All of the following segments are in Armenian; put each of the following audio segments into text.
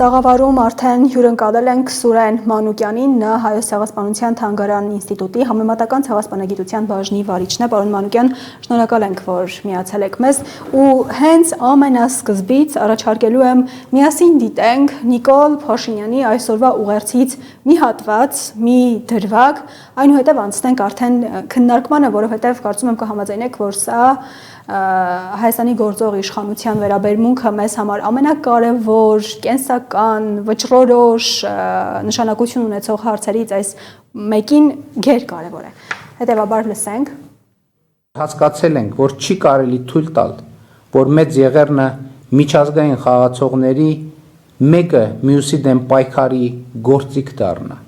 Տաղավարում արդեն հյուրընկալել ենք Սուրեն Մանուկյանին, նա Հայոց ցեղասպանության թանգարան ինստիտուտի համեմատական ցեղասպանագիտության բաժնի վարիչն է, պարոն Մանուկյան, շնորհակալ ենք, որ միացել եք մեզ, ու հենց ամենասկզբից առաջարկելու եմ միասին դիտենք Նիկոլ Փաշինյանի այսօրվա ուղերձից մի հատված, մի դրվագ, այնուհետև անցնենք արդեն քննարկմանը, որովհետև կարծում եմ կհամաձայնեք, որ սա Հայաստանի գործող իշխանության վերաբերմունքը մեզ համար ամենակարևոր, կենսական, վճռորոշ նշանակություն ունեցող հարցերից այս մեկին գերկարևոր է։ Հետևաբար լսենք։ Հասկացել ենք, որ չի կարելի թույլ տալ, որ մեծ եղեռնը միջազգային խաղացողների մեկը մյուսի դեմ պայքարի գործիք դառնա։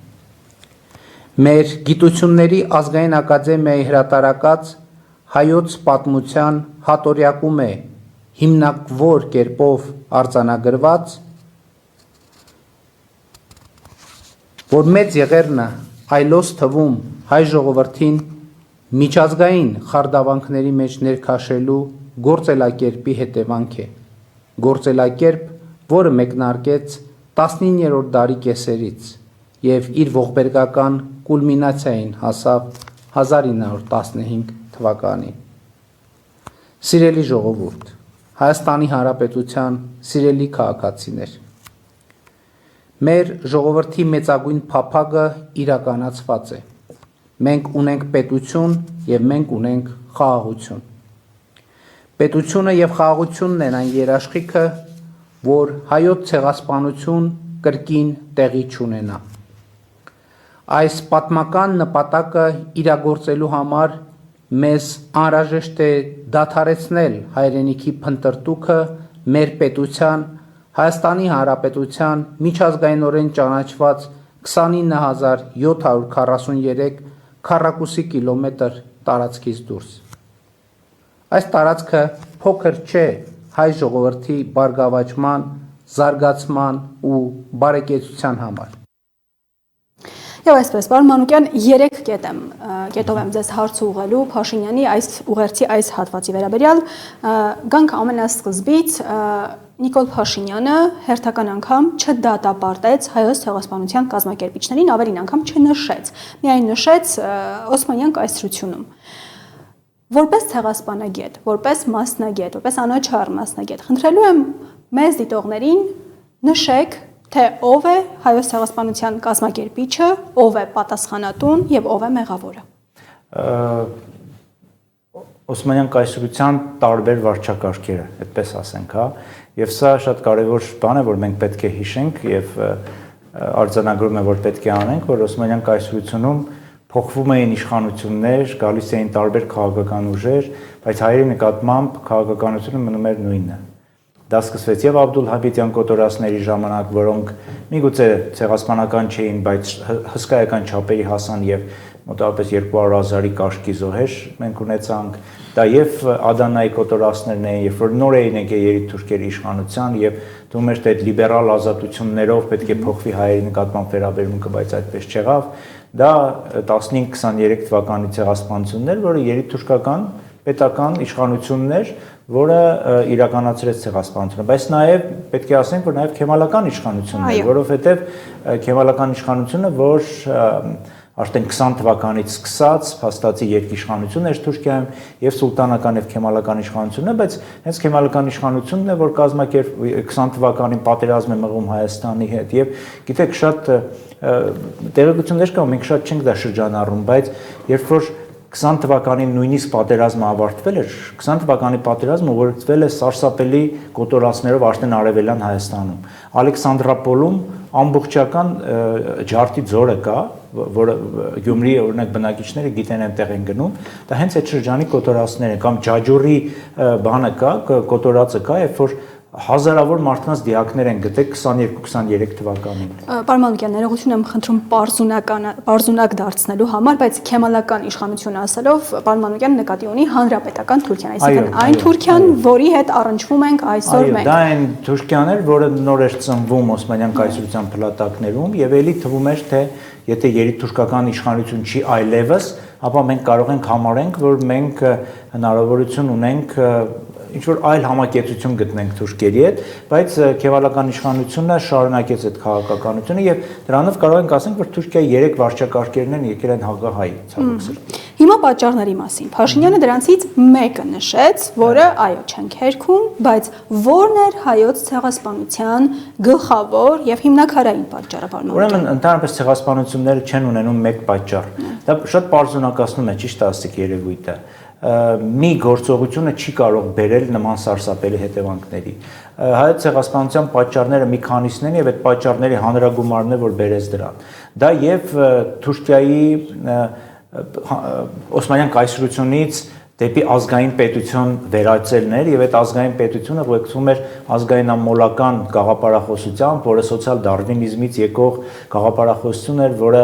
Մեր գիտությունների ազգային ակադեմիայի հրատարակած Հայոց պատմության հատորյակում է հիմնավոր կերպով արձանագրված, որ մեծ եղեռնը այլոց թվում հայ ժողովրդին միջազգային խարդավանքների մեջ ներքաշելու գործելակերպի հետևանք է, գործելակերպ, որը մեկնարկեց 19-րդ դարի կեսերից և իր ողբերգական կուլմինացիային հասավ 1915 թվականին։ Սիրելի ժողովուրդ, Հայաստանի Հանրապետության սիրելի քաղաքացիներ, մեր ժողովրդի մեծագույն փափագը իրականացված է։ Մենք ունենք պետություն և մենք ունենք խաղաղություն։ Պետությունը և խաղաղությունն են այն երաշխիքը, որ հայոց ցեղասպանություն կրկին տեղի չունենա։ Այս պատմական նպատակը իրագործելու համար մեզ անհրաժեշտ է դադարեցնել հայրենիքի փնտրտուքը մեր պետության, Հայաստանի Հանրապետության միջազգայինորեն ճանաչված 29743 քառակուսի կիլոմետր տարածքից դուրս։ Այս տարածքը փոքր չէ հայ ժողովրդի բարգավաճման, զարգացման ու բարեկեցության համար։ Եվ այսպես, պարոն Մանուկյան, 3 կետով եմ ձեզ հարց ուղղելու Փաշինյանի այս ուղերձի այս հատվածի վերաբերյալ, գանք ամենասկզբից Նիկոլ Փաշինյանը հերթական անգամ չդատապարտեց հայոց ցեղասպանության կազմակերպիչներին, ավելին անգամ չնշեց, միայն նշեց Օսմանյան կայսրությունում։ Որպես ցեղասպանագետ, որպես մասնագետ, որպես անաչառ մասնագետ, խնդրելու եմ մեզ դիտողներին նշեք, թե ով է հայոց ցեղասպանության կազմակերպիչը, ով է պատասխանատուն եւ ով է մեղավորը։ Օսմանյան կայսրության տարբեր վարչակարգերը, այդպես ասենք, հա, եւ սա շատ կարեւոր բան է, որ մենք պետք է հիշենք եւ արձանագրում է, որ պետք է անենք, որ Օսմանյան կայսրությունում փոխվում էին իշխանություններ, գալիս էին տարբեր քաղաքական ուժեր, բայց հայերի նկատմամբ քաղաքականությունը մնում էր նույնը։ Դա սկսվեց եւ Աբդուլհամիդյան կոտորածների ժամանակ, որոնք միգուցե ցեղասպանական չէին, բայց հսկայական չափերի հասան եւ մոտավորապես 200,000-ի կաշկի զոհեր մենք ունեցանք։ Դա եւ Ադանայի կոտորածներն էին, երբ որ նոր էին եկել երիտթուրքերի իշխանության եւ դու մեր այդ լիբերալ ազատություններով պետք է փոխվի հայերի նկատմամբ վերաբերմունքը, բայց այդպես չեղավ։ Դա 15-23 թվականի ցեղասպանություններ, որը երիտթուրքական պետական իշխանություններ, որը իրականացրեց ցեղասպանությունը, բայց նաև պետք է ասենք, որ նաև քեմալական իշխանությունն է, որովհետև քեմալական իշխանությունը, որ արդեն 20 թվականից սկսած փաստացի երկիշխանություն էր Թուրքիայում եւ սուլտանական եւ քեմալական իշխանությունն է, բայց հենց քեմալական իշխանությունն է, որ կազմակերպ 20 թվականին պատերազմ է մղում Հայաստանի հետ եւ գիտեք շատ տեղեկություններ կա, մենք շատ չենք դա շրջանառում, բայց երբ որ 20 թվականին նույնիսկ պատերազմը ավարտվել էր, 20 թվականի պատերազմը ուղեկցվել է սարսափելի կոտորածներով արդեն արևելյան Հայաստանում։ Ալեքսանդրապոլում ամբողջական ջարդի ձորը կա, որը Գյումրիի օրինակ բնակիչները գիտեն այնտեղ են գնում, դա հենց այդ շրջանի կոտորածներ են, կամ Ջաջուրի բանը կա, կոտորածը կա, երբ որ հազարավոր մարդկանց դիակներ են գտել 22-23 թվականին։ Պարոն Մանուկյան, ներողություն եմ խնդրում պարզունակ դարձնելու համար, բայց քեմալական իշխանություն ասելով, պարոն Մանուկյան նկատի ունի հանրապետական Թուրքիան, այսինքն այն Թուրքիան, որի հետ առնչվում ենք այսօր մենք։ Դա այն Թուրքիան էր, որը նոր էր ծնվում Օսմանյան կայսրության փլատակներում, եւ ելի թվում էր, թե եթե երիտթուրքական իշխանություն չի այլևս, ապա մենք կարող ենք համարենք, որ մենք հնարավորություն ունենք ինչ որ այլ համակեցություն գտնենք թուրքերի հետ, բայց քևալական իշխանությունը շարունակեց այդ քաղաքականությունը եւ դրանով կարող ենք ասենք, որ Թուրքիայի 3 վարչակարգերն են եկել են հաղահայ ցավոք սրտի։ Հիմա պատճառների մասին Փաշինյանը դրանցից մեկը նշեց, որը այո չենք հերքում, բայց որն էր հայոց ցեղասպանության գլխավոր եւ հիմնաքարային պատճառը բանալու։ Ուրեմն ընդհանրապես ցեղասպանությունները չեն ունենում մեկ պատճառ։ Դա շատ պարզունակացնում է ճիշտ ասիկ երևույթը։ Մի գործողությունը չի կարող բերել նման սարսափելի հետևանքների։ Հայոց ցեղասպանության պատճառները մի քանիսն են եւ այդ պատճառների հանրագումարն է, որ բերեց դրան։ Դա եւ Թուրքիայի Օսմանյան կայսրությունից դեպի ազգային պետություն վերածելն էր եւ այդ ազգային պետությունը ուղեկցում էր ազգայնամոլական գաղափարախոսությամբ, որը սոցիալ դարվինիզմից եկող գաղափարախոսություն էր, որը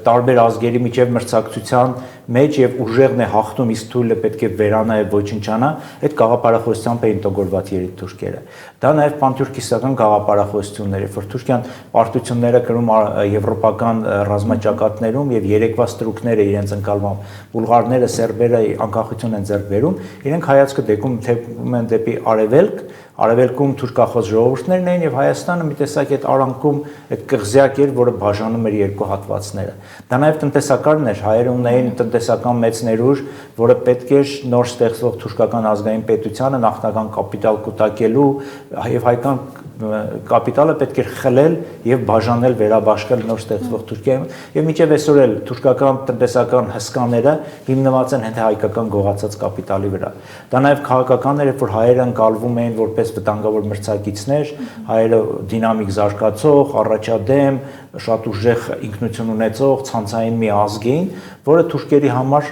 տարբեր ազգերի միջև մրցակցության մեջ եւ ուժեղն է հաղթում, իսկ թույլը պետք է վերանա եւ ոչնչանա, այդ գաղափարախոսությամբ էին տոգորված երիտթուրքերը։ Դա նաեւ պանթուրքիստական գաղափարախոսություններ էր, որ Թուրքիան պարտությունները կրում եվրոպական ռազմաճակատներում եւ երեկվա ստրուկները իրենց ընկալմամբ բուլղարները, սերբերը անկախություն են ձեռք բերում, իրենք հայացքը դեպում են դեպի արևելքում թուրքախոս ժողովուրդներն էին եւ Հայաստանը մի տեսակ այդ արանքում այդ կղզյակ էր, որը բաժանում էր երկու հատվածները։ Դա նաեւ տնտեսականն էր, հայերը ունեին տնտեսական մեծ ներուժ, որը պետք էր նոր ստեղծվող թուրքական ազգային պետությանը նախնական կապիտալ կուտակելու եւ հայկական կապիտալը պետք էր խլել եւ բաժանել վերաբաշխել նոր ստեղծվող Թուրքիայում եւ մինչեւ այսօր էլ թուրքական տնտեսական հսկաները հիմնված են հենց հայկական գողացած կապիտալի վրա։ Դա նաեւ քաղաքական էր, որ հայերը ընկալվում էին որպես վտանգավոր մրցակիցներ, հայերը դինամիկ զարգացող, առաջադեմ, շատ ուժեղ ինքնություն ունեցող ցանցային մի ազգ էին, որը թուրքերի համար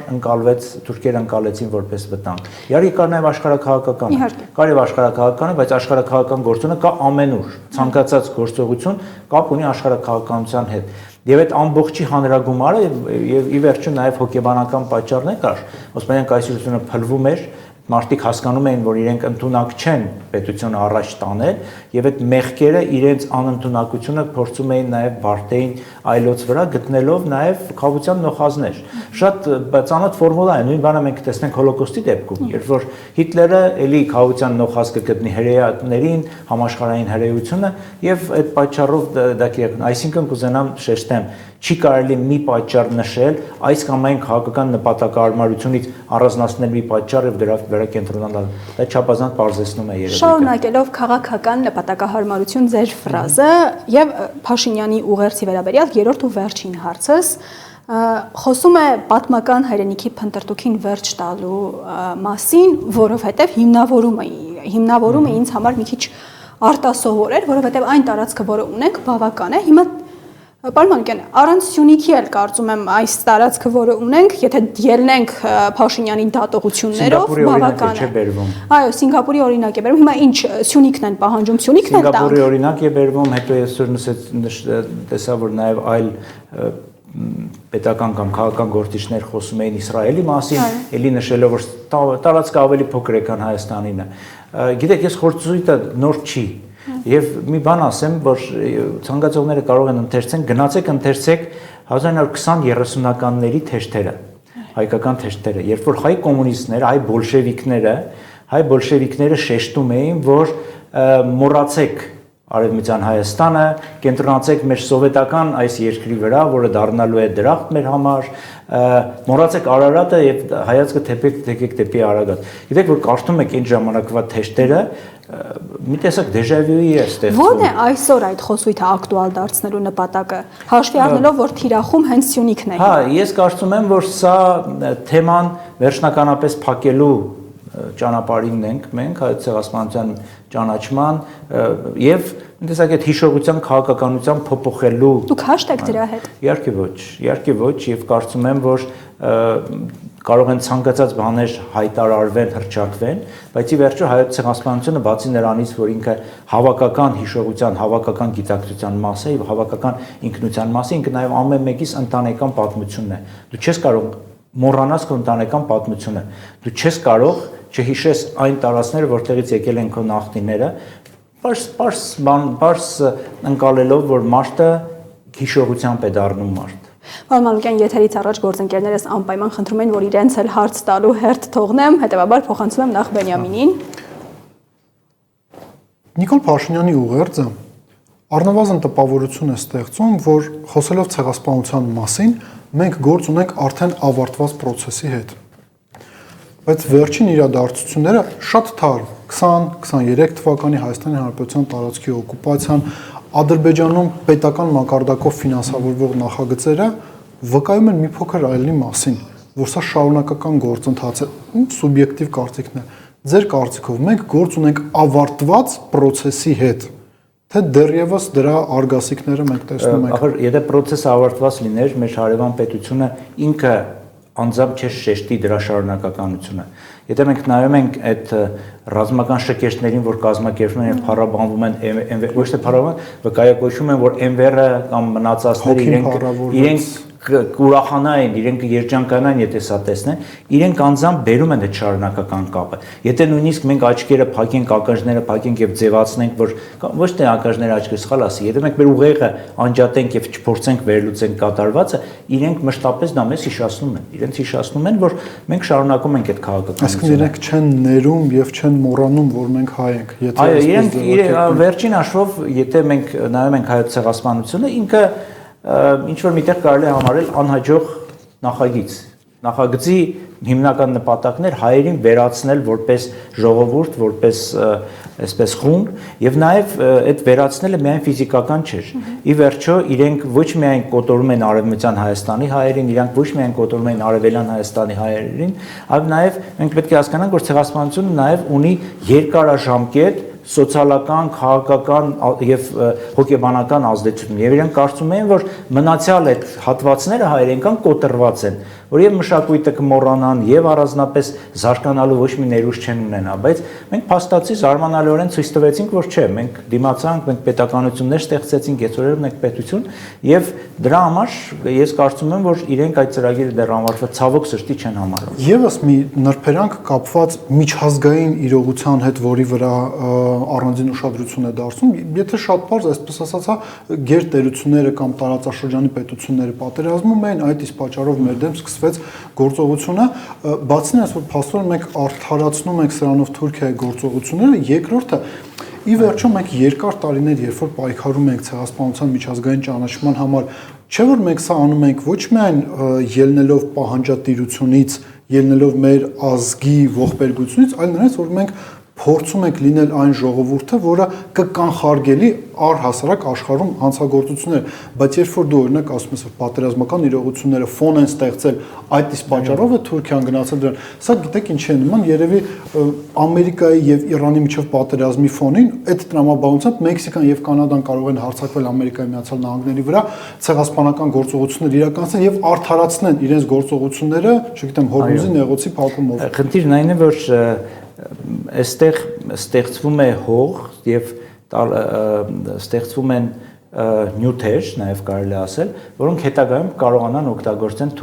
թուրքերը ընկալեցին որպես վտանգ։ Իհարկե կար նաև աշխարհաքաղաքական։ Կար եւ աշխարհաքաղաքականը, բայց աշխարհաքաղաքական գործունեությունը կա ամենուր։ Ցանկացած գործողություն կապ ունի աշխարհաքաղաքականության հետ։ Եվ այդ ամբողջի հանրագումարը եւ ի վերջո նաև հոգեբանական պատճառներ կար։ Օսմանյան կայսրությունը փլվում էր, մարդիկ հասկանում էին, որ իրենք ընդունակ չեն պետությունը առաջ տանել եւ այդ մեղքերը իրենց անընդունակությունը փորձում էին նաեւ բարդեին այլոց վրա գտնելով նաեւ խաղաղության նոխազներ։ Շատ ծանոթ ֆորմուլա է, նույն բանը մենք տեսնենք հոլոկոստի դեպքում, երբ որ Հիտլերը էլի խաղաղության նոխազ կգտնի հրեաներին, համաշխարհային հրեությունը եւ այդ պատճառով դա կերն, այսինքն կուզենամ շեշտեմ, չի կարելի մի պատճառ նշել այս կամ այն քաղաքական նպատակահարմարությունից առանձնացնել մի պատճառ եւ դրա վրա կենտրոնանալ։ Դա չափազանց բարձրացնում է երևույթը։ Շարունակելով քաղաքական նպատակահարմարություն ձեր ֆրազը եւ Փաշինյանի ուղերձի վերաբերյալ երրորդ ու վերջին հարցս խոսում է պատմական հայրենիքի փնտրտուքին վերջ տալու մասին, որովհետեւ հիմնավորումը ինձ համար մի քիչ արտասովոր էր, որովհետեւ այն տարածքը, որը ունենք, բավական է։ Հիմա Պարոն Մանուկյան, առանց Սյունիքի էլ կարծում եմ այս տարածքը, որը ունենք, եթե ելնենք Փաշինյանի դատողություններով, բավական է։ Այո, Սինգապուրի օրինակ է բերվում։ Հիմա ինչ Սյունիքն են պահանջում, Սյունիքն էլ տանք։ Սինգապուրի օրինակ է բերվում, հետո այսօր տեսա, որ նաև այլ պետական կամ քաղաքական գործիչներ խոսում էին Իսրայելի մասին, ելի նշելով, որ տարածքը ավելի փոքր է, քան Հայաստանինը։ Գիտեք, ես խորհրդույթը նոր չի։ Եվ մի բան ասեմ, որ ցանկացողները կարող են ընթերցեն, գնացեք ընթերցեք 1920-30-ականների թեժթերը, հայկական թեժթերը, երբ որ հայ կոմունիստները, հայ բոլշևիկները շեշտում էին, որ մոռացեք Արևմտյան Հայաստանը, կենտրոնացեք մեր սովետական այս երկրի վրա, որը դառնալու է դրախտ մեր համար, մոռացեք Արարատը եւ հայացքը թեքեք դեպի Արագատ։ Գիտեք, որ կարդում եք այն ժամանակվա թեժթերը, մի տեսակ դեժավյուի է ստեղծվում։ Ո՞րն է այսօր այդ խոսույթը ակտուալ դարձնելու նպատակը, հաշվի առնելով, որ թիրախում հենց Սյունիքն է։ Հա, ես կարծում եմ, որ սա թեման վերջնականապես փակելու ճանապարհին ենք մենք հայոց ցեղասպանության ճանաչման եւ տեսակ այդ հիշողության քաղաքականության փոփոխելու։ Դուք հաշտ եք դրա հետ։ Իհարկե ոչ եւ կարծում եմ, որ կարող են ցանկացած բաներ հայտարարվեն, հրճակվեն, բայց ի վերջո հայոց ցեղասպանությունը բացի նրանից, որ ինքը հավաքական հիշողության, հավաքական գիտակցության մաս է եւ հավաքական ինքնության մաս է, ինքը նաեւ ամեն մեկիս ընտանեկան պատմությունն է։ Դու չես կարող մոռանաս քո ընտանեկան պատմությունը։ Դու չես կարող չհիշես այն տարածքները, որտեղից եկել են քո նախնիները, պարզ ընկալելով, որ մարդը հիշողությամբ է դառնում մարդ։ Պարոն Մանուկյան, եթերից առաջ գործընկերներս անպայման խնդրում են, որ իրենց էլ հարց տալու հերթ թողնեմ, հետևաբար փոխանցում եմ նախ Բենյամինին։ Նիկոլ Փաշինյանի ուղերձը առնվազն տպավորություն է ստեղծում, որ խոսելով ցեղասպանության մասին, մենք գործ ունենք արդեն ավարտված process-ի հետ։ Բայց վերջին իրադարձությունները շատ թարմ 20-23 թվականի Հայաստանի Հանրապետության տարածքի օկուպացիան, Ադրբեջանում պետական մակարդակով ֆինանսավորվող նախագծերը վկայում են մի փոքր այլնի մասին, որ սա շարունակական գործընթաց է, սուբյեկտիվ կարծիքն է։ Ձեր կարծիքով մենք գործ ունենք ավարտված process-ի հետ, թե դեռևս դրա արգասիքները մենք տեսնում ենք։ Ախր եթե process-ը ավարտված լիներ, մեր հարևան պետությունը ինքը անձամբ չէ շեշտի դրա շարունակականությունը։ Եթե մենք նայում ենք այդ ռազմական շքերթներին, որ կազմակերպվում են եւ փառաբանվում են, ոչ թե փառաբան, վկայակոչում են, որ MVR-ը կամ մնացածները իրենք կուրախանային, իրենք երջանկանային, եթե սա տեսնեն, իրենք անձամբ բերում են այդ շարունակական կապը։ Եթե նույնիսկ մենք աչքերը փակենք, ակնաժները փակենք եւ ձևացնենք, որ ոչ թե ակնաժները աչքը սխալ ասի, եթե մենք մեր ուղեղը անջատենք եւ չփորձենք վերլուծենք կատարվածը, իրենք մշտապես դա մեզ հիշացնում են։ Իրենց հիշացնում են, որ մենք շարունակում ենք այդ քաղաքականությունը։ Այսինքն իրենք չեն ներում եւ չեն մոռանում, որ մենք հայ ենք։ Այո, իրենք վերջին հաշվով, եթե մենք նայում ենք հայոց ցեղասպանությունը, ինքը ինչ որ միտեղ կարելի է համարել անհաջող նախագիծ։ Նախագծի հիմնական նպատակն էր հայերին վերացնել որպես ժողովուրդ, որպես այսպես խումբ, եւ նաեւ այդ վերացնելը միայն ֆիզիկական չէր։ Ի վերջո իրենք ոչ միայն կոտորում են արևմտյան Հայաստանի հայերին, իրանք ոչ միայն կոտորում են արևելյան Հայաստանի հայերին, այլ նաեւ մենք պետք է հասկանանք, որ ցեղասպանությունը նաեւ ունի երկարաժամկետ սոցիալական, քաղաքական եւ հոգեբանական ազդեցություն։ Եվ իրենք կարծում են, որ մնացյալ այդ հատվածները հայերենական կոտրված են, որ եւ մշակույթը կմոռանան եւ առանձնապես զարգանալու ոչ մի ներուժ չեն ունենա, բայց մենք փաստացի զարմանալիորեն ցույց տվեցինք, որ չէ, մենք դիմացանք, մենք պետականություններ ստեղծեցինք, եթերով մենք պետություն եւ դրա համար ես կարծում եմ, որ իրենք այդ ծրագիրը դեռ անվարկված ցավոք սրտի չեն համարում։ Եվս մի նրբերանգ կապված միջազգային իրողության հետ, որի վրա առանձին ուշադրություն է դարձում, եթե շատ բարձ, այսպես ասած, գերտերությունները կամ տարածաշրջանի պետությունները պատերազմում էին, այդ իսկ պատճառով մեր դեմ սկսվեց գործողությունը, բացի նրանից, որ փաստորեն մենք արդարացնում ենք սրանով Թուրքիայի գործողությունները, երկրորդը ի վերջո մենք երկար տարիներ, երբ որ պայքարում ենք ցեղասպանության միջազգային ճանաչման համար, չէ՞ որ մենք սա անում ենք ոչ միայն ելնելով պահանջատիրությունից, ելնելով մեր ազգի ողբերգությունից, այլ նրանից, որ մենք փորձում ենք լինել այն ժողովուրդը, որը կկանխարգելի առհասարակ աշխարհում հանցագործություններ, բայց երբ որ դու օրինակ ասում ես, որ պատերազմական իրողությունները ֆոն են ստեղծել, այդ իսկ պատճառով է Թուրքիան գնացել դրան։ Սա գիտեք ինչի է նման, երևի Ամերիկայի եւ Իրանի միջև պատերազմի ֆոնին այդ տրամաբանությամբ Մեքսիկան եւ Կանադան կարող են հարձակվել Ամերիկայի Միացյալ Նահանգների վրա, ցեղասպանական գործողություններ իրականացնել եւ արդարացնել իրենց գործողությունները, չգիտեմ, Հորմուզի նեղոցի փակումով։ Խնդիրն այն է, որ այստեղ ստեղծվում է հող եւ ստեղծվում են նյութեր, նաեւ կարելի ասել, որոնք հետագայում կարողանան օգտագործեն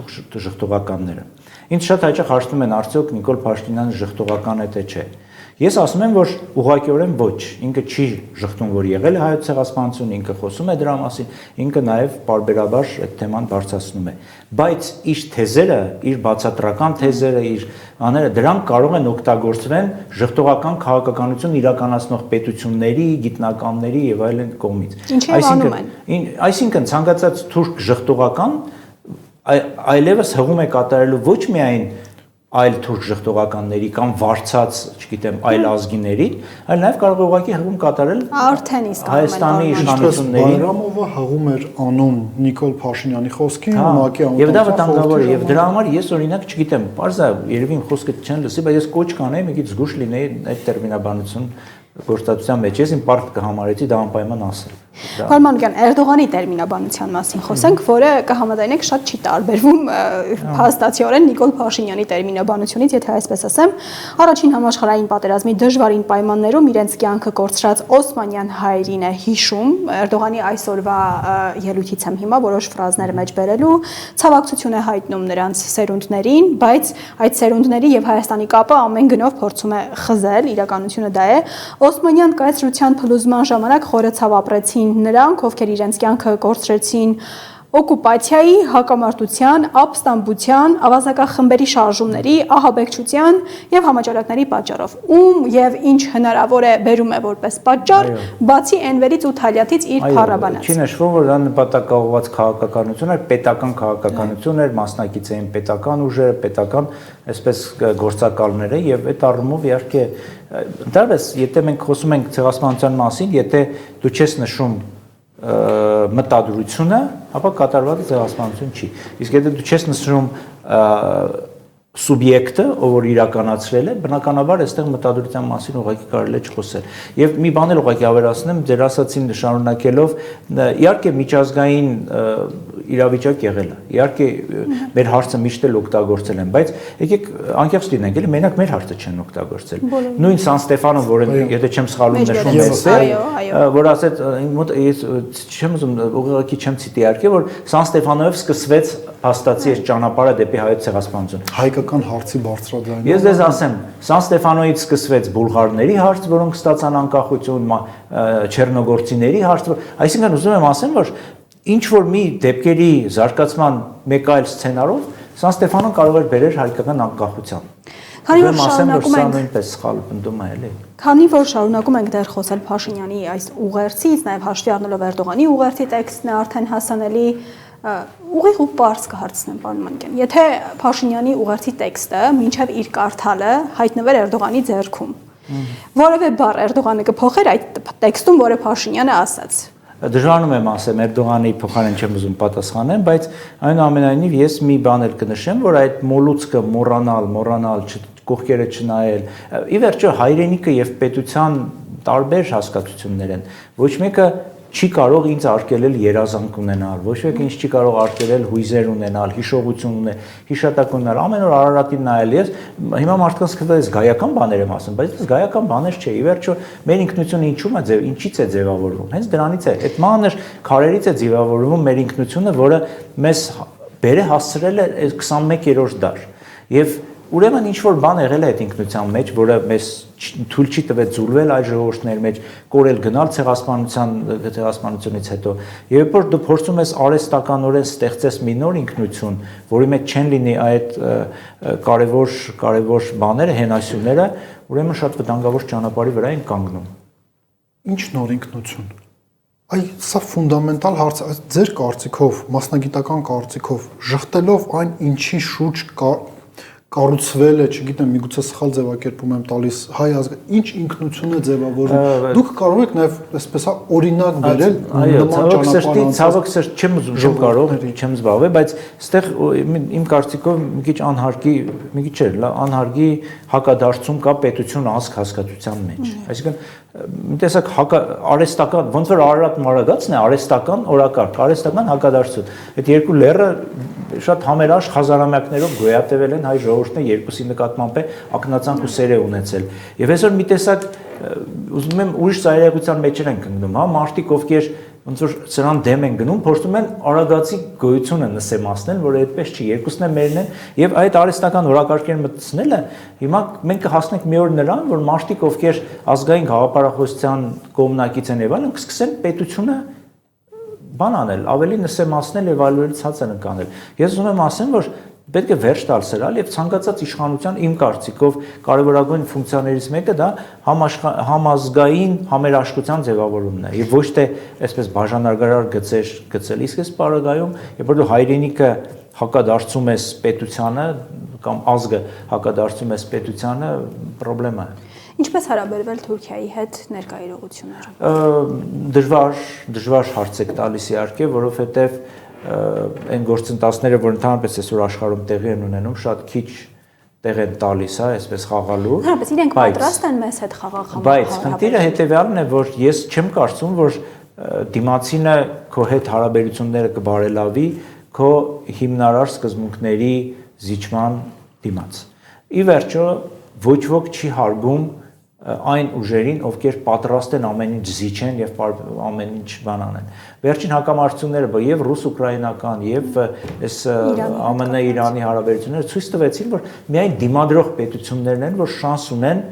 ժխտողականները։ Ինձ շատ հաճախ հարցնում են, արդյոք Նիկոլ Փաշինյանը ժխտողական է թե չէ։ Ես ասում եմ, որ ուղղակիորեն ոչ, ինքը չի ժխտում, որ եղել է հայոց ցեղասպանություն, ինքը խոսում է դրա մասին, ինքը նաև պարբերաբար այդ թեման բարձրացնում է։ Բայց իր թեզերը, իր բացատրական թեզերը, իր աները դրանք կարող են օգտագործվեն ժխտողական քաղաքականություն իրականացնող պետությունների, գիտնականների եւ այլն կողմից։ Այսինքն ցանկացած թուրք ժխտողական այլևս հղում է կատարելու ոչ միայն այլ թուրք ժխտողականների կամ վարձած, չգիտեմ, այլ ազգիների, այլ նաև կարող է ուղղակի հղում կատարել արդեն իսկ Հայաստանի իշխանությունների։ Բայրամովը հղում էր անում Նիկոլ Փաշինյանի խոսքին, ՄԱԿ-ի անձնական։ Եվ դա վտանգավոր է, եւ դրա համար ես օրինակ չգիտեմ, բարձա երևի իմ խոսքը չեն լսի, բայց ես կոչ կանեի, մի քիչ զգուշ լինեի այդ տերմինաբանություն գործատության մեջ, ես իմ պարտք կհամարեցի դա անպայման ասել։ Պարոն Մանուկյան, Էրդողանի տերմինաբանության մասին խոսենք, որը կհամաձայնենք շատ չի տարբերվում փաստացիորեն Նիկոլ Փաշինյանի տերմինաբանությունից, եթե այսպես ասեմ, առաջին համաշխարհային պատերազմի դժվարին պայմաններում իրենց կյանքը կորցրած օսմանյան հայերին է հիշում, Էրդողանի այսօրվա ելույթից եմ հիմա որոշ ֆրազներ մեջ բերելու, ցավակցություն է հայտնում նրանց սերունդներին, բայց այդ սերունդների եւ Հայաստանի կապը ամեն գնով փորձում է խզել, իրականությունը դա է։ Օսմանյան կայսրության փլուզման ժամանակ խորը ցավ ապրեցին նրանք, ովքեր իրենց կյանքը կորցրեցին օկուպացիայի, հակամարտության, ապստամբության, ավազակախմբերի շարժումների, ահաբեկչության եւ համաճարակների պատճառով։ Ում եւ ինչ հնարավոր է բերում է որպես պատճառ, բացի Էնվերից ու Թալյաթից իր փառաբանած։ Չի նշվում, որ դա նպատակաուղղված քաղաքականություն էր, պետական քաղաքականություն էր, մասնակից էին պետական ուժերը, պետական այսպես գործակալները եւ այդ առումով իհարկե դարձ եթե մենք խոսում ենք ցեղասպանության մասին, եթե դու չես նշում մտադրությունը, ապա կատարված ցեղասպանություն չի։ Իսկ եթե դու չես նշում սուբյեկտը, ով որ իրականացրել է, բնականաբար այստեղ մտադրության մասին ուղղակի կարելի է չխոսել։ Եվ մի բան էլ ուղղակի ավելացնեմ, ձեր ասացին շարունակելով, իհարկե միջազգային իրավիճակ եղել է։ Իհարկե մեր հարցը միշտ էլ օգտագործել են, բայց եկեք անկեղծ լինենք, էլի մենակ մեր հարցը չեն օգտագործել։ Նույն Սան Ստեֆանոն, որը եթե չեմ սխալվում նշում է, որ ասեց, ես չեմ ուզում ուղղակի չեմ ցիտի իհարկե, որ Սան Ստեֆանոյով սկսվեց հաստատի այս ճանապարհը դեպի հայոց ցեղասպանություն։ Հայկական հարցի բարձրաձայնումը։ Ես դες ասեմ, Սան Ստեֆանոյից սկսվեց բուլղարների հարց, որոնք ստացան անկախություն, չեռնոգորցիների հարց, այսինքն ուզում եմ ասեմ, որ ինչ որ մի դեպքերի զարգացման մեկ այլ սցենարով Սան Ստեֆանոն կարող էր բերել հայկական անկախության։ Քանի որ շարունակում ենք նույնպես սխալ ընդդում է, էլի։ Քանի որ շարունակում ենք դեռ խոսել Փաշինյանի այս ուղերձից, նաև հաշվի առնելով Էրդողանի ուղերձի տեքստն է արդեն հասանելի, ուղիղ ու պարզ կհարցնեմ, պարոն Մանուկյան, եթե Փաշինյանի ուղերձի տեքստը մինչև իր կարդալը հայտնվեր Էրդողանի ձեռքում, որևէ բառ Էրդողանը կփոխեր այդ տեքստում, որը Փաշինյանը ասաց։ Դժվարանում եմ ասեմ Էրդողանի փոխարեն չեմ ուզում պատասխանեմ, բայց այնուամենայնիվ ես մի բան էլ կնշեմ, որ այդ մոլուցքը մոռանալ, կողքերը չնայել, ի վերջո հայրենիքը եւ պետության տարբեր հասկացություններ են։ Ոչ մեկը չի կարող ինձ արգելել երազանք ունենալ, ոչ մեկը ինձ չի կարող արգելել հույզեր ունենալ, հիշողություն ունենալ, հիշատակ ունենալ, ամեն օր Արարատին նայել ես, հիմա մարդկանց կտես գայական բաներ եմ ասում, բայց դա գայական բաներ չէ, ի վերջո մեր ինքնությունը ինչից է ձևավորվում, հենց դրանից է, այդ մանր քարերից է ձևավորվում մեր ինքնությունը, որը մեզ բերը հասցրել է 21-րդ դար, եւ ուրեմն ինչ որ բան եղել է այդ ինքնության մեջ, որը մեզ թույլ չի տվել զուլվել այլ ժողովուրդների մեջ, կորել գնալ ցեղասպանությունից հետո։ Եվ երբ որ դու փորձում ես արհեստականորեն ստեղծես մի նոր ինքնություն, որի մեջ չեն լինի այդ կարևոր բաները, հենասյուները, ուրեմն շատ վտանգավոր ճանապարհի վրա են կանգնում։ Ինչ նոր ինքնություն։ Այ սա ֆունդամենտալ հարց է, ձեր կարծիքով, մասնագիտական կարծիքով, ժխտելով այն ինչի շուրջ կառուցվել է, չգիտեմ, միգուցե սխալ ձևակերպում եմ տալիս հայ ազգը, ինչ ինքնություն է ձևավորվում։ Դուք կարող եք նաև այսպես օրինակ բերել նման ցավոք սրտի չեմ ուզում կարող, չեմ զբաղվել, բայց այստեղ իմ կարծիքով մի քիչ անհարգի հակադարձում կա պետություն ազգ հասկացության մեջ։ Այսինքն մի տեսակ արհեստական, ոնց որ Արարատ Մարագացն է, արհեստական օրակարգ, արհեստական հակադարձություն։ Այդ երկու լեռը շատ համերաշխ հազարամյակներով գոյատևել են հայ ժողովուրդը երկուսի նկատմամբ է ակնածանք ու սեր է ունեցել։ Եվ այսօր մի տեսակ ուզում եմ ուրիշ ծայրագության մեջ ենք ընկնում, հա, մարդիկ ովքեր ոնց որ սրան դեմ են գնում, փորձում են արագացի գոյությունը նսեմացնել, որ այդպես չի, երկուսն է մերն են, եւ այդ արհեստական օրակարգերն մտցնելը հիմա մենք կհասնենք մի օր նրան, որ մարդիկ ովքեր ազգային գաղափարախոսության կողմնակից են եւ այլն, կսկսեն պետությունը բան անել, ավելի նսեմացնել եւ այլուրից հաց անկանել։ Ես ուզում եմ ասեմ, որ պետք է վերջ տալ սրան եւ ցանկացած իշխանության իմ կարծիքով կարևորագույն ֆունկցիաներից մեկը դա համազգային համերաշխության ձևավորումն է եւ ոչ թե այսպես բաժանարգարար գծել, իսկ այս պարագայում երբ որ դու հայրենիքը հակադարձում ես պետությանը կամ ազգը հակադարձում ես պետությանը, խնդրեմա է։ Ինչպես հարաբերվել Թուրքիայի հետ ներկա իրողությունները։ Դժվար հարց եք տալիս իհարկե, որովհետեւ այն գործընթացները, որ ընդհանրապես այսօր աշխարհում տեղի են ունենում, շատ քիչ տեղ են տալիս, հա, այսպես խաղալու։ Հապես իրենք պատրաստ են մեզ հետ խաղալ։ Բայց խնդիրը հետեւյալն է, որ ես չեմ կարծում, որ դիմացինը քո հետ հարաբերությունները կբարելավի քո հիմնարար սկզբունքների զիջման դիմաց։ Ի վերջո ոչ ոք չի հարգում այն ուժերին, ովքեր պատրաստ են ամեն ինչ զիջեն եւ ամեն ինչ բան անեն։ Վերջին հակամարտությունները եւ ռուս-ուկրաինական եւ այս ԱՄՆ-Իրանի հարաբերությունները ցույց տվեցին, որ միայն դիմադրող պետություններն են, որ շանս ունեն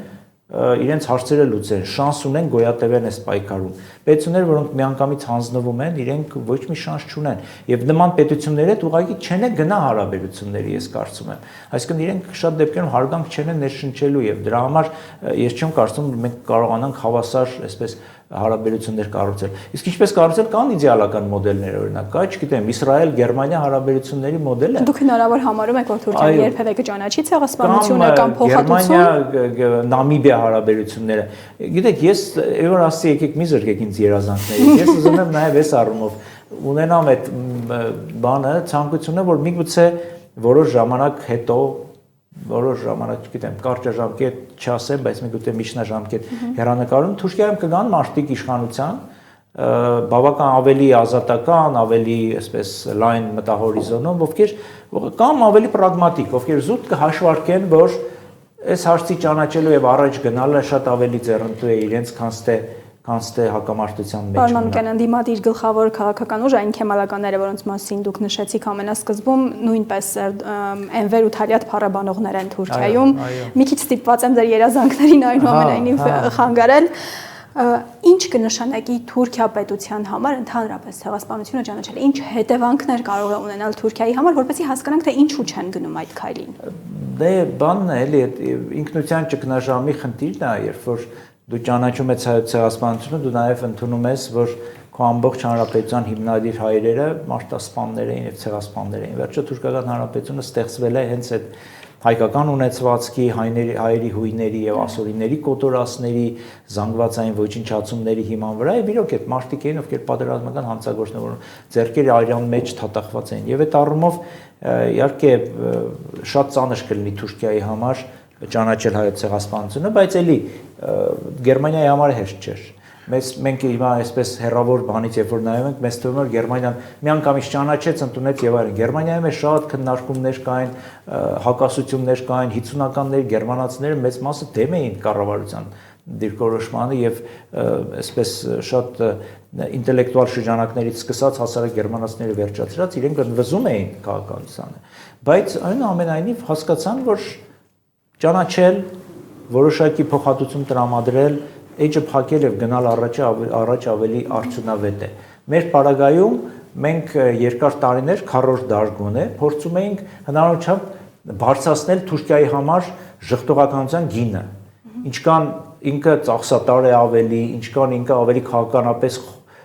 իրենց հարցերը լուծեն, շանս ունեն գոյատևեն այս պայքարում։ Պետությունները, որոնք միանգամից հանձնվում են, իրենք ոչ մի շանս չունեն։ Եվ նման պետությունների հետ ուղղակի չեն գնա հարաբերությունների, ես կարծում եմ։ Այսինքն իրենք շատ դեպքերում հարգանք չեն ներշնչելու եւ դրա համար ես չեմ կարծում մենք կարողանանք հավասար, այսպես հարաբերություններ կառուցել։ Իսկ ինչպես կառուցել կան իդեալական մոդելներ, օրինակ, կա, չգիտեմ, Իսրայել-Գերմանիա հարաբերությունների մոդելը։ Դուք հնարավոր համարում եք, որ Թուրքիան երբևէ կճանաչի ցեղասպանությունը կամ փոխհատուցում։ Գերմանիա-Նամիբիա հարաբերությունները։ Գիտեք, ես որ ասի եկեք մի զրկեք ինձ երազանքներից։ Ես ուզում եմ նաև այս առումով ունենամ այդ բանը, ցանկությունը, որ միգուցե որոշ ժամանակ հետո որոշ ժամանակ, չգիտեմ, կարճաժամկետ չասեմ, բայց միգուցե միջնաժամկետ հեռանկարում Թուրքիայում կգան մարդիկ իշխանության, բավական ավելի ազատական, ավելի, այսպես, լայն մտահորիզոնում, ովքեր կամ ավելի պրագմատիկ, ովքեր զուտ կհաշվարկեն, որ այս հարցի ճանաչելու եւ առաջ գնալը շատ ավելի ձեռնտու է իրենց, քան թե հակամարտության մեջ։ Պարոն Մանուկյան, ընդդիմադիր գլխավոր քաղաքական ուժ այն քեմալականները, որոնց մասին դուք նշեցիք ամենասկզբում, նույնպես Էնվեր ու Թալիաթ փառաբանողներ են Թուրքիայում։ Մի քիչ ստիպված եմ ձեր երազանքներին այնուամենայնիվ խանգարել։ Ինչ կնշանակի Թուրքիա պետության համար ընդհանրապես ցեղասպանությունը ճանաչելը, ինչ հետևանքներ կարող է ունենալ Թուրքիայի համար, որպեսզի հասկանանք, թե ինչու չեն գնում այդ քայլին։ Դե բանն է, էլի ինքնության ճգնաժամի խնդիրն է, երբ որ դու ճանաչում ես ցեղասպանությունը, դու նաև ընդունում ես, որ քո ամբողջ հանրապետության հիմնադիր հայրերը մարտասպաններ էին եւ ցեղասպաններ էին։ Վերջը թուրքական հանրապետությունը ստեղծվել է հենց այդ հայկական ունեցվածքի, հայերի հույների եւ ասորիների կոտորածների, զանգվածային ոչնչացումների հիման վրա եւ իրոք այդ մարդիկ էին, ովքեր պատերազմական հանցագործներ որ ձեռքերի արյան մեջ թաթախված էին։ Եվ այդ առումով իհարկե շատ ծանր կլինի Թուրքիայի համար ճանաչել հայոց ցեղասպանությունը, բայց էլի Գերմանիայի համար հեշտ չէր։ Մենք հիմա այսպես հերավոր բանից երբ որ նայում ենք, մեզ թվում է որ Գերմանիան միանգամից ճանաչեց, ընդունեց եւ այլն։ Գերմանիայում է շատ քննարկումներ կային, հակասություններ կային, 50-ականների գերմանացիները մեծ մասը դեմ էին կառավարության դիրքորոշմանը եւ այսպես շատ ինտելեկտուալ շրջանակներից սկսած հասարակ գերմանացիները վերջացրած իրենք ընդվզում էին քաղաքականությանը։ Բայց այնուամենայնիվ հասկացան, որ ճանաչել, որոշակի փոխհատուցում տրամադրել, էջը փակել եւ գնալ առաջ ավելի արդյունավետ է։ Մեր պարագայում մենք երկար տարիներ քառորդ դար գոնե փորձում էինք հնարավորինչափ բարձրացնել Թուրքիայի համար ժխտողականության գինը։ Ինչքան ինքը ծախսատար է ավելի, ինչքան ինքը ավելի քաղաքականապես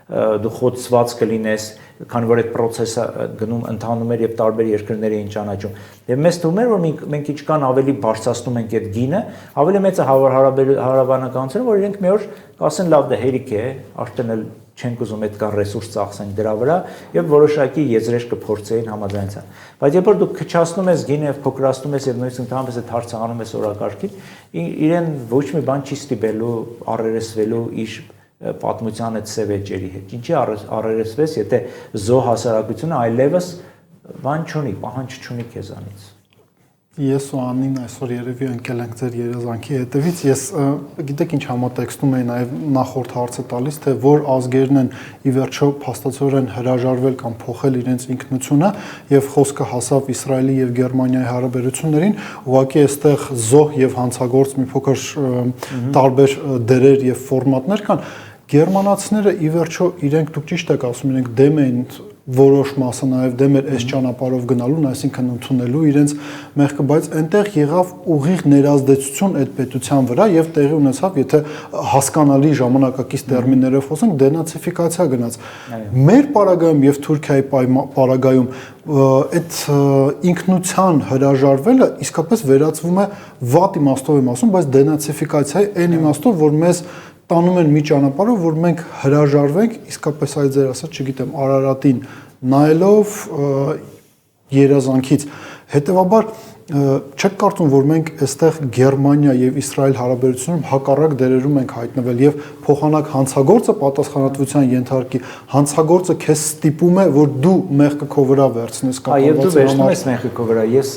դու խոցված կլինես, քանի որ այդ process-ը գնում ընթանում էր եւ տարբեր երկրներ էին ճանաչում։ Եվ մեզ թվում էր, որ մենք ինչքան ավելի բարձրացնում ենք այդ գինը, ավելի մեծ է հարաբերականությունը, որ իրենք մի օր կասեն լավ դե հերիք է, արդեն էլ չենք ուզում այդքան ռեսուրս ծախսենք դրա վրա եւ որոշակի եզրեր կփորձեին համաձայնության։ Բայց երբ որ դու քչացնում ես գինը եւ փոքրացնում ես եւ նույնիսկ ընդհանրապես այդ հարցը անում ես օրակարգին, իրեն ոչ մի բան չի ստիպելու առերեսվելու իր պատմության այդ սև էջերի հետ։ Ինչի առերեսվես, եթե զո հասարակությունը այլևս բան չունի, պահանջ չունի քեզանից։ Ես ու Անին այսօր երևի ընկել ենք ձեր երազանքի հետևից։ Ես գիտեք ինչ համատեքստում էի նաև նախորդ հարցը տալիս, թե որ ազգերն են ի վերջո փաստացիորեն հրաժարվել կամ փոխել իրենց ինքնությունը եւ խոսքը հասավ Իսրայելի եւ Գերմանիայի հարաբերություններին, ուղղակի այստեղ զոհ եւ հանցագործ մի փոքր տարբեր դերեր եւ ֆորմատներ կան։ Գերմանացիները ի վերջո իրենք դուք ճիշտ եք ասում, իրենք դեմ էին որոշ մասը նաև դեմ էր այս ճանապարհով գնալուն, այսինքն ընդունելու իրենց մեղքը, բայց այնտեղ եղավ ուղիղ ներազդեցություն այդ պետության վրա եւ տեղի ունեցավ, եթե հասկանալի ժամանակակից տերմիններով խոսենք, դենացիֆիկացիա գնաց։ Մեր պարագայում եւ Թուրքիայի պարագայում այդ ինքնության հրաժարվելը իսկապես վերածվում է վատ իմաստով եմ ասում, բայց դենացիֆիկացիայի այն իմաստով, որ մեզ տանում են մի ճանապարհով, որ մենք հրաժարվենք, իսկապես այդ ձեր ասած, չգիտեմ, Արարատին նայելով երազանքից։ Հետևաբար չեք կարծում, որ մենք այստեղ Գերմանիա եւ Իսրայել հարաբերությունում հակառակ դերերում ենք հայտնվել եւ փոխանակ հանցագործը պատասխանատվության ենթարկի, հանցագործը քեզ ստիպում է, որ դու մեղքը քո վրա վերցնես կապված։ Եվ դու վերցնում ես մեղքը քո վրա։ Ես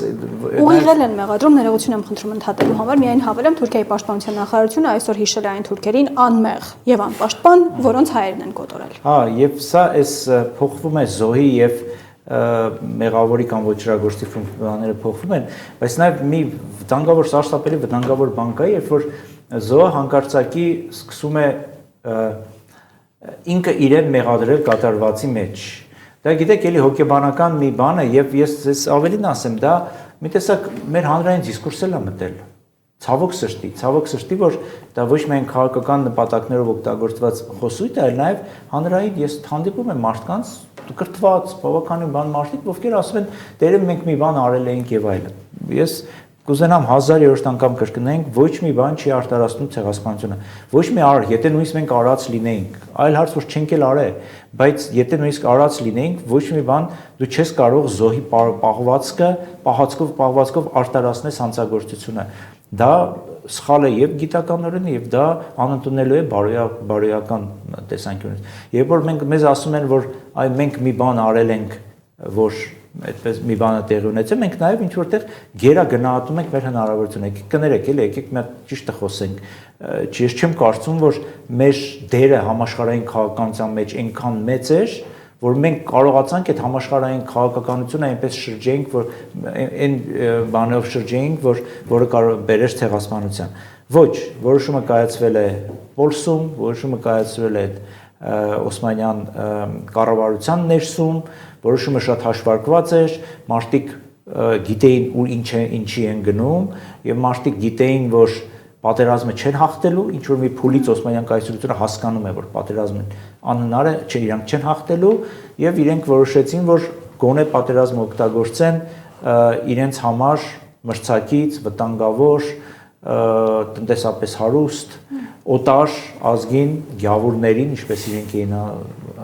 ուղիղել են մեղադրում, ներողություն եմ խնդրում ընդհատելու համար, միայն հավելեմ Թուրքիայի պաշտպանության նախարարությունը այսօր հիշել է այն թուրքերին անմեղ եւ անպաշտպան, որոնց հայերն են կոտորել։ Եվ սա էս փոխվում է զոհի եւ մեղավորի կամ ոչրագործի ֆունկցիաները փոխվում են, բայց նաև մի վտանգավոր սարսափելի վտանգավոր բան կա, երբ որ զոհը հանկարծակի սկսում է ինքը իրեն մեղադրել կատարվածի մեջ։ Դա գիտեք, էլի հոգեբանական մի բան է, եւ ես ավելին ասեմ, դա մի տեսակ մեր հանրային դիսկուրսել է մտել։ Ցավոք սրտի, որ դա ոչ միայն քաղաքական նպատակներով օգտագործված խոսույթ է, այլ նաև հանրային ես հանդիպում եմ մարդկանց կրթված, բավականին բան մարդիկ, ովքեր ասում են, դերը մենք մի բան արել էինք եւ այլն։ Ես կուզենամ 1000-րդ անգամ կրկնենք, ոչ մի բան չի արտարացնում ցեղասպանությունը։ Ոչ մի արար, եթե նույնիսկ մենք արած լինեինք, այլ հարց որ չենք էլ արել, բայց եթե նույնիսկ արած լինեինք, ոչ մի բան դու չես կարող զոհի պահվածքով արտարացնես հանցագործությունը։ Դա սխալ է եւ գիտականորեն եւ դա անընդունելու է բարոյական տեսանկյունից։ Երբ որ մեզ ասում են, որ այ մենք մի բան արել ենք, որ այդպես մի բանը տեղի ունեցել, մենք նաև ինչ որտեղ գերագնահատում ենք մեր հնարավորությունը։ Եկեք կներեք, էլի եկեք մի հատ ճիշտը խոսենք։ Ես չեմ կարծում, որ մեր դերը համաշխարհային քաղաքականության մեջ այնքան մեծ էր, որ մենք կարողացանք այդ համաշխարհային քաղաքականությունը այնպես շրջեինք, որ այն բանով շրջեինք, որը կարող բերեր ցեղասպանության։ Ոչ, որոշումը կայացվել է Պոլսում, որոշումը կայացվել է Օսմանյան կառավարության ներսում, որոշումը շատ հաշվարկված էր, մարդիկ գիտեին ուր ինչի են գնում եւ մարդիկ գիտեին, որ պատերազմը չեն հաղթելու, ինչ որ մի փուլից Օսմանյան կայսրությունը հասկանում է, որ պատերազմը անհնար է, իրանք չեն հաղթելու եւ իրենք որոշեցին, որ գոնե պատերազմը օգտագործեն իրենց համար մրցակից, վտանգավոր, տնտեսապես հարուստ, օտար ազգին գյավուրներին, ինչպես իրենք էին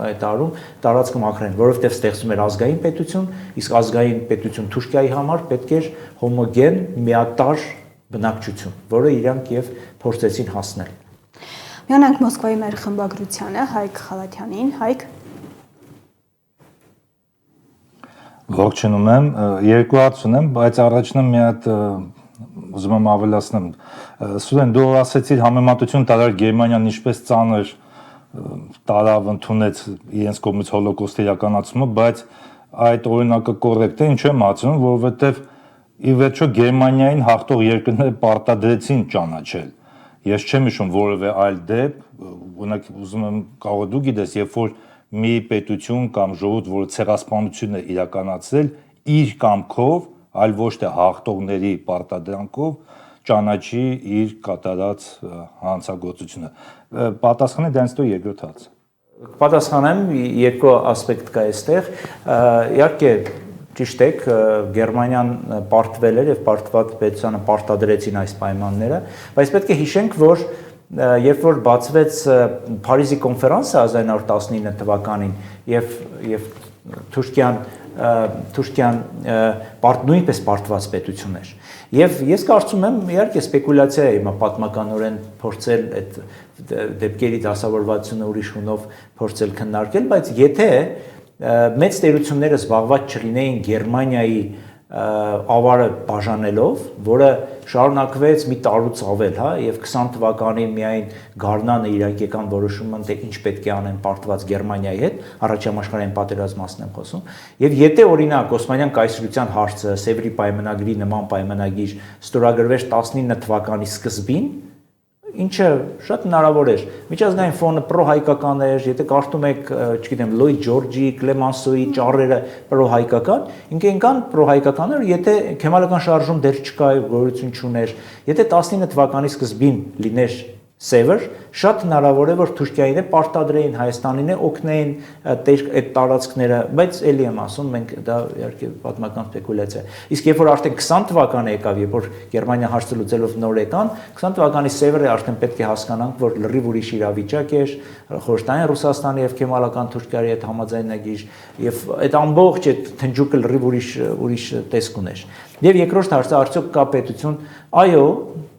այտարում, տարածքը մաքրեն, որովհետև ստեղծում էր ազգային պետություն, իսկ ազգային պետություն Թուրքիայի համար պետք էր հոմոգեն, միատարր բնակչություն, որը իրանք եւ փորձեցին հասնել։ Միանանք Մոսկվայի մեր խմբագրությանը, Հայկ Խալաթյանին, Հայկ։ Ողջունում եմ, երկու հարց ունեմ, բայց առաջինը մի հատ ուզում եմ ավելացնեմ։ Սուրեն, դու ասացիր համեմատություն տարար Գերմանիան ինչպես ծանր տարավ ընդունեց իրենց կողմից հոլոկոստի իրականացումը, բայց այդ օրինակը կոռեկտ է, ինչու եմ ասում, որովհետև ի վերջո Գերմանիային հաղթող երկրները պարտադրեցին ճանաչել։ Ես չեմ հիշում որևէ այլ դեպք, օրինակ ուզում եմ կարող դու գիտես, երբ որ մի պետություն կամ ժողովուրդ, որը ցեղասպանություն է իրականացրել իր կամքով, այլ ոչ թե հաղթողների պարտադրանքով ճանաչի իր կատարած հանցագործությունը։ Պատասխանը դրանից հետո երկրորդ հարցը։ Պատասխանեմ, երկու ասպեկտ կա այստեղ։ Իհարկե ճիշտ եք, Գերմանիան պարտվել էր եւ պարտված պետությանը պարտադրեցին այս պայմանները, բայց պետք է հիշենք, որ երբ որ բացվեց Փարիզի կոնֆերանսը 1919 թվականին եւ Թուրքիան նույնպես պարտված պետություն էր։ Եվ ես կարծում եմ, իհարկե սպեկուլյացիա է հիմա պատմականորեն փորձել այդ դեպքերի դասավորվածությունը ուրիշ հունով փորձել քննարկել, բայց եթե մեծ տերությունները զբաղված չլինեին Գերմանիայի ավարը բաժանելով, որը շարունակվեց մի տարուց ավել, հա, եւ 20 թվականին միայն Գառնանը իրանք եկան որոշումը, թե ինչ պետք է անեն պարտված Գերմանիայի հետ, առաջին համաշխարհային պատերազմն եմ խոսում, եւ եթե օրինակ Օսմանյան կայսրության հարցը Սևրի պայմանագրի նման պայմանագիր ստորագրվեր 19 թվականի սկզբին, ինչը շատ հնարավոր էր։ Միջազգային ֆոնը պրոհայկական էր, եթե կարդում եք, չգիտեմ, Լոյդ Ջորջի, Կլեմանսոյի ճառերը պրոհայկական, ինքնական պրոհայկական էր, եթե քեմալական շարժում դեռ չկա, գոյություն չուներ, եթե 19 թվականի սկզբին լիներ Սևր, շատ հնարավոր է, որ Թուրքիային է պարտադրեին, Հայաստանին է օգնեին այդ տարածքները, բայց էլի եմ ասում, մենք դա իհարկե պատմական սպեկուլյացիա է։ Իսկ երբ որ արդեն 20 թվականը եկավ, երբ որ Գերմանիա հարցը լուծելով նոր եկան, 20 թվականի Սևերը արդեն պետք է հասկանանք, որ լրիվ ուրիշ իրավիճակ էր, խորհրդային Ռուսաստանի եւ քեմալական Թուրքիայի հետ համաձայնագիր եւ այդ ամբողջ այդ թնջուկը լրիվ ուրիշ տեսք ուներ։ Եվ երկրորդ հարցը արդյոք կա պետություն, այո,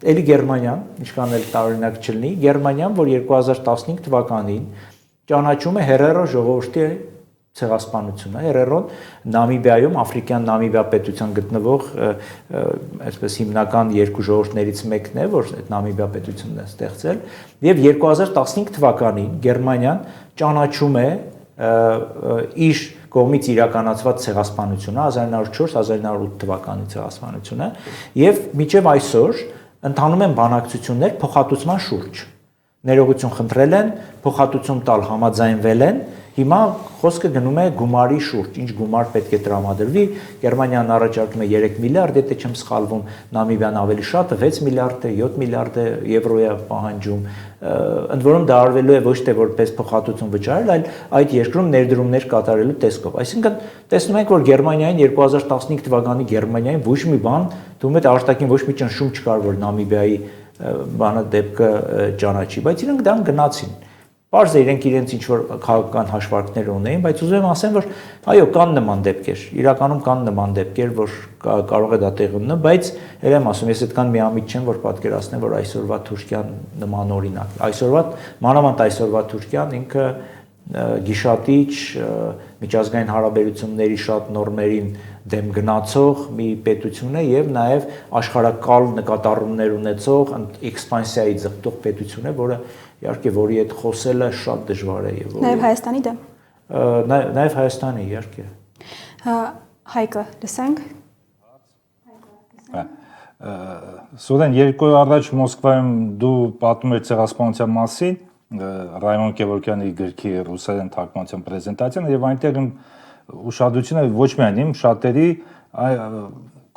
էլի Գերմանիան, ինչքան էլ տարօրինակ չլինի, Գերմանիան, որ 2015 թվականին ճանաչում է Հերերո ժողովրդի ցեղասպանությունը, Հերերոն Նամիբիայում, Աֆրիկյան Նամիբիա պետության գտնվող այսպես հիմնական երկու ժողովուրդներից մեկն է, որ այդ Նամիբիա պետությունն է ստեղծել, եւ 2015 թվականին Գերմանիան ճանաչում է իր կողմից իրականացված ցեղասպանությունը 1904-1908 թվականի ցեղասպանությունը եւ մինչեւ այսօր ընթանում են բանակցություններ փոխհատուցման շուրջ։ Ներողություն խնդրել են, փոխհատուցում տալ համաձայնվել են, հիմա խոսքը գնում է գումարի շուրջ, ինչ գումար պետք է տրամադրվի, Գերմանիան առաջարկում է 3 միլիարդ, եթե չեմ սխալվում, Նամիբիան ավելի շատ է, 6 միլիարդ է, 7 միլիարդ եվրո է պահանջում, ընդ որում դա արվելու է ոչ թե որպես փոխհատուցում վճարել, այլ այդ երկրում ներդրումներ կատարելու տեսքով։ Այսինքն տեսնում ենք, որ Գերմանիային 2015 թվականի Գերմանիային ոչ մի բան, դու մեծ արտաքին ոչ մի ճնշում չկար, որ Նամիբիայի բանը դեպքը ճանաչի, բայց իրենք դրան գնացին։ Պարզ է իրենք իրենց ինչ-որ քաղաքական հաշվարկներ ունեին, բայց ուզում եմ ասեմ, որ այո, կան նման դեպքեր, իրականում կան նման դեպքեր, որ կարող է դա տեղի ունենալ, բայց ել եմ ասում, ես այդքան միամիտ չեմ, որ պատկերացնեմ, որ այսօրվա Թուրքիան նման օրինակ է։ Այսօրվա, մանավանդ այսօրվա Թուրքիան ինքը գիշատիչ, միջազգային հարաբերությունների շատ նորմերին դեմ գնացող մի պետություն է եւ նաեւ աշխարհակալ նկատառումներ ունեցող էքսպանսիայի ձգտող պետություն է, որը իհարկե որի հետ խոսելը շատ դժվար է եւ Նաեւ Հայաստանի դեմ։ Նաեւ Հայաստանի իհարկե։ Հայկը լսենք։ Սուրեն, երկու օր առաջ Մոսկվայում դու պատմում ես ցեղասպանության մասին, Ռայմոն Գևորգյանի գրքի ռուսերեն թարգմանության պրեզենտացիան եւ այնտեղ ուշադրությունը ոչ միայն իմ շատերի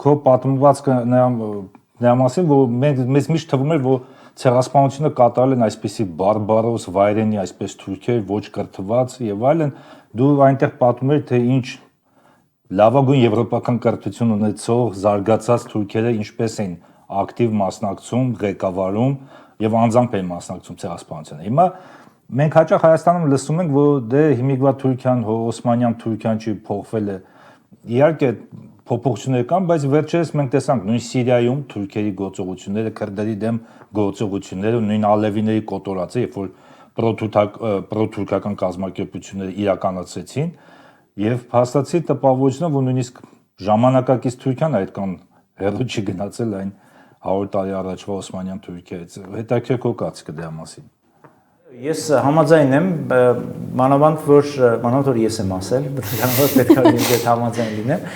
քո պատմվածքը նրա մասին, որ մեզ միշտ թվում էր, որ ցեղասպանությունը կատարել են այսպիսի բարբարոս վայրենի, այսպես թուրքեր, ոչ կրթված եւ այլն, դու այնտեղ պատմում ես, թե ինչ լավագույն եվրոպական կրթություն ունեցող զարգացած թուրքերը ինչպես են ակտիվ մասնակցում, ղեկավարում եւ անձամբ են մասնակցում ցեղասպանությանը։ Հիմա մենք հաճախ Հայաստանում լսում ենք, որ դե հիմիկվա Թուրքիան, Օսմանյան Թուրքիան չի փոխվել է։ Իհարկե փոփոխություններ կան, բայց վերջերս մենք տեսանք նույն Սիրիայում թուրքերի գործողությունները, քրդերի դեմ գործողությունները, նույն ալևիների կոտորածը, երբ որ պրոթուրքական կազմակերպությունները իրականացրեցին եւ փաստացի տպավորությունն, որ նույնիսկ ժամանակակից Թուրքիան այդքան հեռու չի գնացել այն 100 տարի առաջվա Օսմանյան Թուրքիայից։ Հետաքրքիր քո կարծիքը դրա մասին։ Ես համաձայն եմ, մանավանդ որ ես եմ ասել, բնականաբար պետք է ինձ հետ համաձայն լինեմ,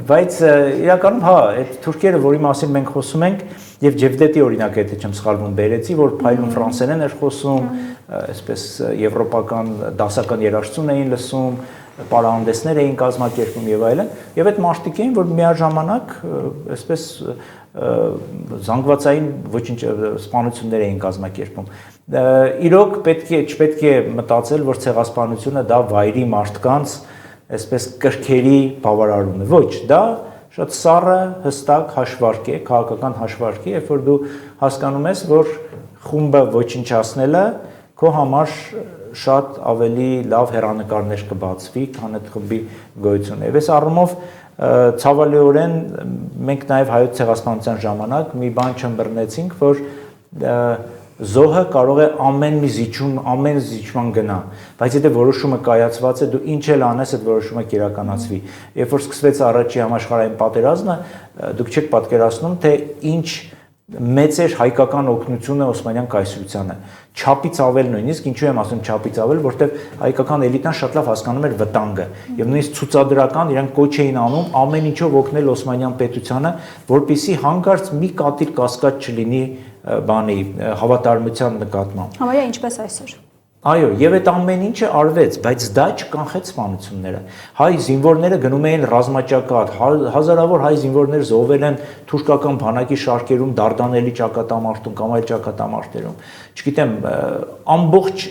բայց իրականում հա, այդ թուրքերը, որի մասին մենք խոսում ենք, եւ Ջևդետի օրինակը, եթե չեմ սխալվում, բերեցի, որ փայլուն ֆրանսերեն էր խոսում, այսպես եվրոպական դասական երաժշտություն էին լսում, պարահանդեսներ էին կազմակերպում եւ այլն, եւ այդ մարդիկ էին, որ միաժամանակ այսպես զանգվածային ոչինչ սպանություններ էին կազմակերպում։ Իրոք չպետք է մտածել, որ ցեղասպանությունը դա վայրի մարդկանց այսպես կրքերի բավարարում է։ Ոչ, դա շատ սառը, հստակ հաշվարկ է, քաղաքական հաշվարկ է, երբ որ դու հասկանում ես, որ խումբը ոչնչացնելը քո համար շատ ավելի լավ հեռանկարներ կբացվի, քան այդ խմբի գոյությունը։ Եվ այս առումով ցավալիորեն մենք նաև հայոց ցեղասպանության ժամանակ մի բան չըմբռնեցինք, որ զոհը կարող է ամեն զիջման գնա, բայց եթե որոշումը կայացված է, դու ինչ էլ անես, այդ որոշումը կիրականացվի։ Երբ որ սկսվեց առաջի համաշխարհային պատերազմը, դուք չեք պատկերացնում, թե ինչ մեծ էր հայկական օգնությունը Օսմանյան կայսրությանը, չափից ավել նույնիսկ, ինչու եմ ասում չափից ավել, որտեղ հայկական էլիտան շատ լավ հասկանում էր վտանգը եւ նույնիսկ ցուցադրական իրենք կոչ էին անում ամեն ինչով օգնել Օսմանյան պետությանը, որպիսի հանկարծ մի կատիր կասկած չլինի բանի հավատարմության նկատմամբ։ Համարյա ինչպես այսօր։ Այո, եւ այդ ամեն ինչը արվեց, բայց դա չկանխեց սպանությունները։ Հայ զինվորները գնում էին ռազմաճակատ, հազարավոր հայ զինվորներ զոհվել են թուրքական բանակի շարքերում, Դարդանելի ճակատամարտում կամ այլ ճակատամարտերում։ Չգիտեմ, ամբողջ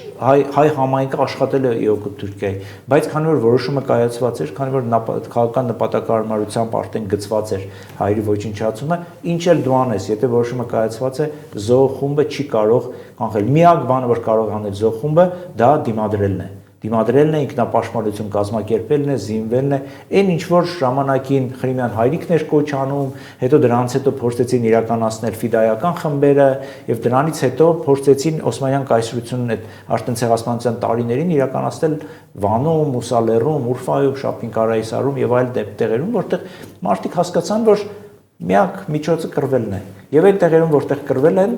հայ համայնքը աշխատել է իօգուտ Թուրքիայի, բայց քանի որ որոշումը կայացված էր, քանի որ քաղաքական նպատակարարությամբ արդեն գծված էր հայերի ոչնչացումը, ինչ էլ դու անես, եթե որոշումը կայացված է, զոհ խումբը չի կարող կանխել։ Միակ բանը, որ կարող անել զոհ խումբը, դա դիմադրելն է։ Դիմադրելն է, ինքնապաշտպանություն կազմակերպելն է, զինվելն է, այն ինչ որ ժամանակին Խրիմյան հայրիկն էր կոչ անում, հետո դրանից հետո փորձեցին իրականացնել ֆիդայական խմբերը եւ դրանից հետո փորձեցին Օսմանյան կայսրությունն այդ արդեն ցեղասպանության տարիներին իրականացնել Վանում, Մուսալերում, Ուրֆայում, Շապիկարայիսարում եւ այլ տեղերում, որտեղ մարդիկ հասկացան, որ միակ միջոցը կռվելն է։ Եվ այդ տեղերում, որտեղ կռվել են,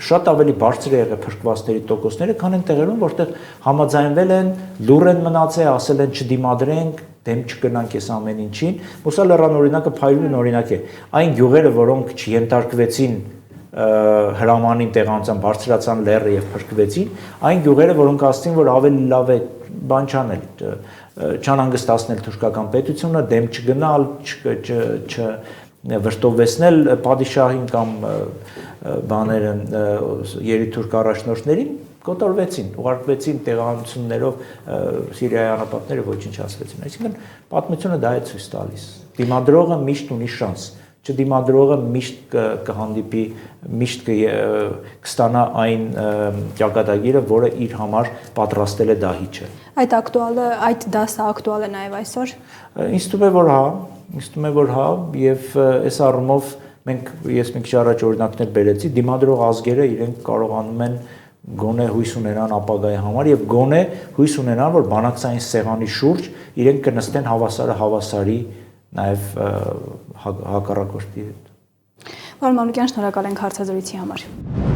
շատ ավելի բարձր է եղել փրկվածների տոկոսները, քան այն տեղերում, որտեղ համաձայնվել են, լուր են մնացել, ասել են չդիմադրենք, դեմ չգնանք այս ամեն ինչին։ Մուսալերան օրինակը փայլուն օրինակ է։ Այն գյուղերը, որոնք չենտարկվեցին հրամանին տեղանության բարձրացան լեռը եւ փրկվեցին, այն գյուղերը, որոնք ասցին, որ ավելի լավ է բան չանել, չանհանգստացնել թուրքական պետությունը, դեմ չգնալ, վրտովեցնել падիշահին կամ բաները երիտուրք առաջնորդներին, կոտորվեցին, ուղարկվեցին տեղանություններով Սիրիայի անապատները ոչնչացվեցին։ Այսինքն պատմությունը դա է ցույց տալիս։ Դիմադրողը միշտ ունի շանս, չդիմադրողը միշտ կհանդիպի, միշտ կստանա այն ճակատագիրը, որը իր համար պատրաստել է դահիճը։ Այդ դասը ակտուալ է նաև այսօր։ Ինձ թվում է, որ հա, եւ այս առումով ես մի քիչ առաջ օրինակներ բերեցի, դիմադրող ազգերը իրենք կարողանում են գոնե հույս ունենան ապագայի համար եւ գոնե հույս ունենան, որ բանակցային սեղանի շուրջ իրենք կնստեն հավասարը հավասարի նաեւ հակառակորդի հետ։ Պարոն Մանուկյան, շնորհակալ ենք հարցազրույցի համար։